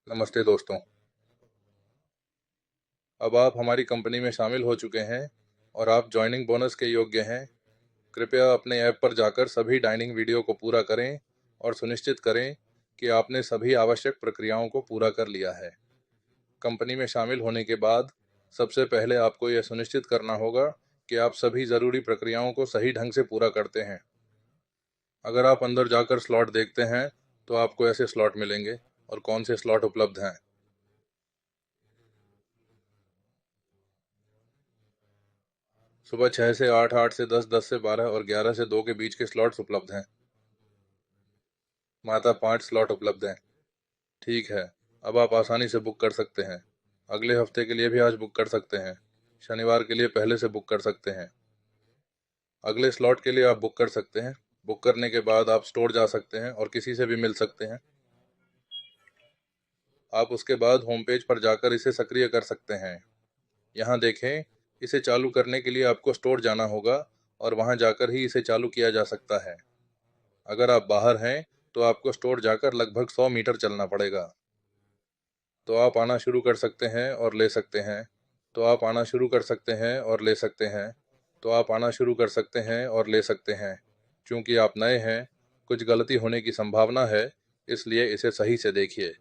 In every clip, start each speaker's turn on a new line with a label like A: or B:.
A: नमस्ते दोस्तों। अब आप हमारी कंपनी में शामिल हो चुके हैं और आप जॉइनिंग बोनस के योग्य हैं। कृपया अपने ऐप पर जाकर सभी डाइनिंग वीडियो को पूरा करें और सुनिश्चित करें कि आपने सभी आवश्यक प्रक्रियाओं को पूरा कर लिया है। कंपनी में शामिल होने के बाद सबसे पहले आपको यह सुनिश्चित करना होगा कि आप सभी ज़रूरी प्रक्रियाओं को सही ढंग से पूरा करते हैं। अगर आप अंदर जाकर स्लॉट देखते हैं तो आपको ऐसे स्लॉट मिलेंगे और कौन से स्लॉट उपलब्ध हैं। सुबह 6 से 8, 8 से 10, 10 से 12 और 11 से 2 के बीच के स्लॉट्स उपलब्ध हैं। माता 5 स्लॉट उपलब्ध हैं। ठीक है, अब आप आसानी से बुक कर सकते हैं। अगले हफ्ते के लिए भी आज बुक कर सकते हैं। शनिवार के लिए पहले से बुक कर सकते हैं। अगले स्लॉट के लिए आप बुक कर सकते हैं। बुक करने के बाद आप स्टोर जा सकते हैं और किसी से भी मिल सकते हैं। आप उसके बाद होम पेज पर जाकर इसे सक्रिय कर सकते हैं। यहाँ देखें, इसे चालू करने के लिए आपको स्टोर जाना होगा और वहाँ जाकर ही इसे चालू किया जा सकता है। अगर आप बाहर हैं तो आपको स्टोर जाकर लगभग 100 मीटर चलना पड़ेगा। तो आप आना शुरू कर सकते हैं और ले सकते हैं। तो आप आना शुरू कर सकते हैं और ले सकते हैं। तो आप आना शुरू कर सकते हैं और ले सकते हैं। चूंकि आप नए हैं, कुछ गलती होने की संभावना है, इसलिए इसे सही से देखिए।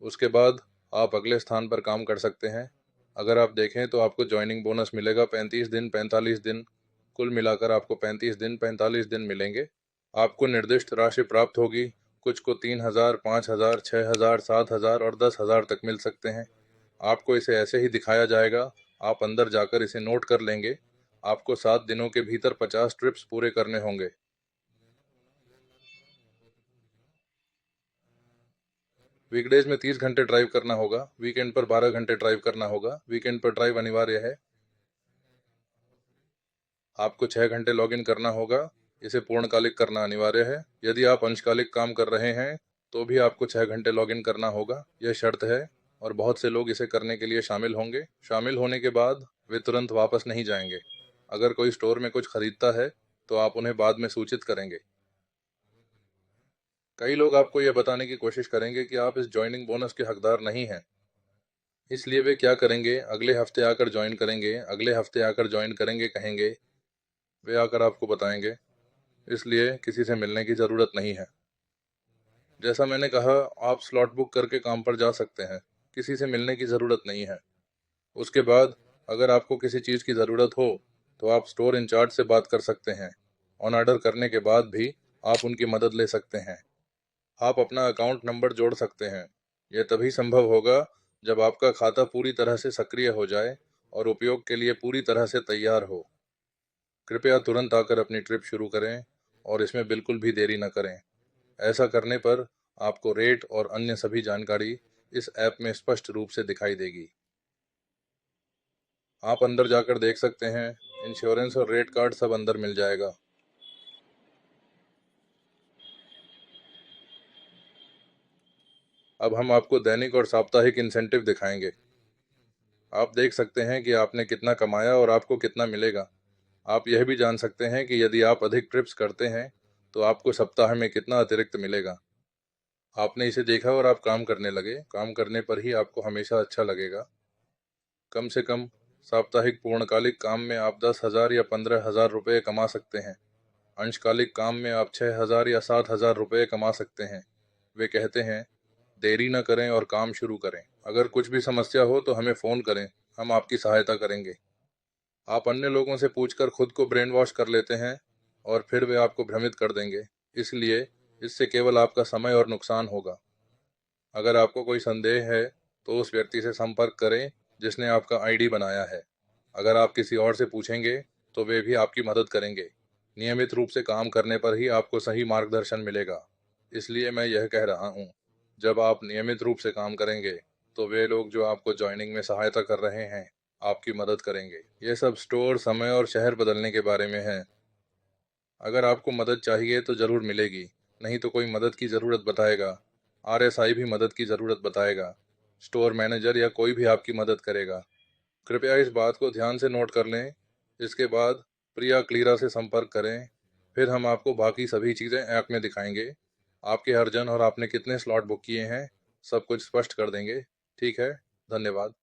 A: उसके बाद आप अगले स्थान पर काम कर सकते हैं। अगर आप देखें तो आपको जॉइनिंग बोनस मिलेगा 35 दिन, 45 दिन। कुल मिलाकर आपको 35 दिन, 45 दिन मिलेंगे। आपको निर्दिष्ट राशि प्राप्त होगी। कुछ को 3,000, 5,000, 6,000, 7,000 और 10,000 तक मिल सकते हैं। आपको इसे ऐसे ही दिखाया जाएगा। आप अंदर जाकर इसे नोट कर लेंगे। आपको 7 दिनों के भीतर 50 ट्रिप्स पूरे करने होंगे। वीकडेज में 30 घंटे ड्राइव करना होगा। वीकेंड पर 12 घंटे ड्राइव करना होगा। वीकेंड पर ड्राइव अनिवार्य है। आपको 6 घंटे लॉगिन करना होगा। इसे पूर्णकालिक करना अनिवार्य है। यदि आप अंशकालिक काम कर रहे हैं तो भी आपको 6 घंटे लॉगिन करना होगा। यह शर्त है और बहुत से लोग इसे करने के लिए शामिल होंगे। शामिल होने के बाद वे तुरंत वापस नहीं जाएंगे। अगर कोई स्टोर में कुछ खरीदता है तो आप उन्हें बाद में सूचित करेंगे। कई लोग आपको यह बताने की कोशिश करेंगे कि आप इस ज्वाइनिंग बोनस के हकदार नहीं हैं। इसलिए वे क्या करेंगे, अगले हफ्ते आकर ज्वाइन करेंगे, अगले हफ्ते आकर ज्वाइन करेंगे कहेंगे। वे आकर आपको बताएंगे। इसलिए किसी से मिलने की ज़रूरत नहीं है। जैसा मैंने कहा, आप स्लॉट बुक करके काम पर जा सकते हैं। किसी से मिलने की ज़रूरत नहीं है। उसके बाद अगर आपको किसी चीज़ की ज़रूरत हो तो आप स्टोर इंचार्ज से बात कर सकते हैं। ऑन ऑर्डर करने के बाद भी आप उनकी मदद ले सकते हैं। आप अपना अकाउंट नंबर जोड़ सकते हैं। यह तभी संभव होगा जब आपका खाता पूरी तरह से सक्रिय हो जाए और उपयोग के लिए पूरी तरह से तैयार हो। कृपया तुरंत आकर अपनी ट्रिप शुरू करें और इसमें बिल्कुल भी देरी न करें। ऐसा करने पर आपको रेट और अन्य सभी जानकारी इस ऐप में स्पष्ट रूप से दिखाई देगी। आप अंदर जाकर देख सकते हैं। इंश्योरेंस और रेट कार्ड सब अंदर मिल जाएगा। अब हम आपको दैनिक और साप्ताहिक इंसेंटिव दिखाएंगे। आप देख सकते हैं कि आपने कितना कमाया और आपको कितना मिलेगा। आप यह भी जान सकते हैं कि यदि आप अधिक ट्रिप्स करते हैं तो आपको सप्ताह में कितना अतिरिक्त मिलेगा। आपने इसे देखा और आप काम करने लगे। काम करने पर ही आपको हमेशा अच्छा लगेगा। कम से कम साप्ताहिक पूर्णकालिक काम में आप 10,000 या 15,000 रुपये कमा सकते हैं। अंशकालिक काम में आप 6,000 या 7,000 रुपये कमा सकते हैं। वे कहते हैं, देरी न करें और काम शुरू करें। अगर कुछ भी समस्या हो तो हमें फ़ोन करें, हम आपकी सहायता करेंगे। आप अन्य लोगों से पूछकर खुद को ब्रेन वॉश कर लेते हैं और फिर वे आपको भ्रमित कर देंगे। इसलिए इससे केवल आपका समय और नुकसान होगा। अगर आपको कोई संदेह है तो उस व्यक्ति से संपर्क करें जिसने आपका आईडी बनाया है। अगर आप किसी और से पूछेंगे तो वे भी आपकी मदद करेंगे। नियमित रूप से काम करने पर ही आपको सही मार्गदर्शन मिलेगा। इसलिए मैं यह कह रहा हूँ, जब आप नियमित रूप से काम करेंगे तो वे लोग जो आपको जॉइनिंग में सहायता कर रहे हैं आपकी मदद करेंगे। यह सब स्टोर, समय और शहर बदलने के बारे में है। अगर आपको मदद चाहिए तो ज़रूर मिलेगी, नहीं तो कोई मदद की ज़रूरत बताएगा। आरएसआई भी मदद की ज़रूरत बताएगा। स्टोर मैनेजर या कोई भी आपकी मदद करेगा। कृपया इस बात को ध्यान से नोट कर लें। इसके बाद प्रिया क्लीरा से संपर्क करें। फिर हम आपको बाकी सभी चीज़ें ऐप में दिखाएंगे। आपके अर्जन और आपने कितने स्लॉट बुक किए हैं सब कुछ स्पष्ट कर देंगे। ठीक है, धन्यवाद।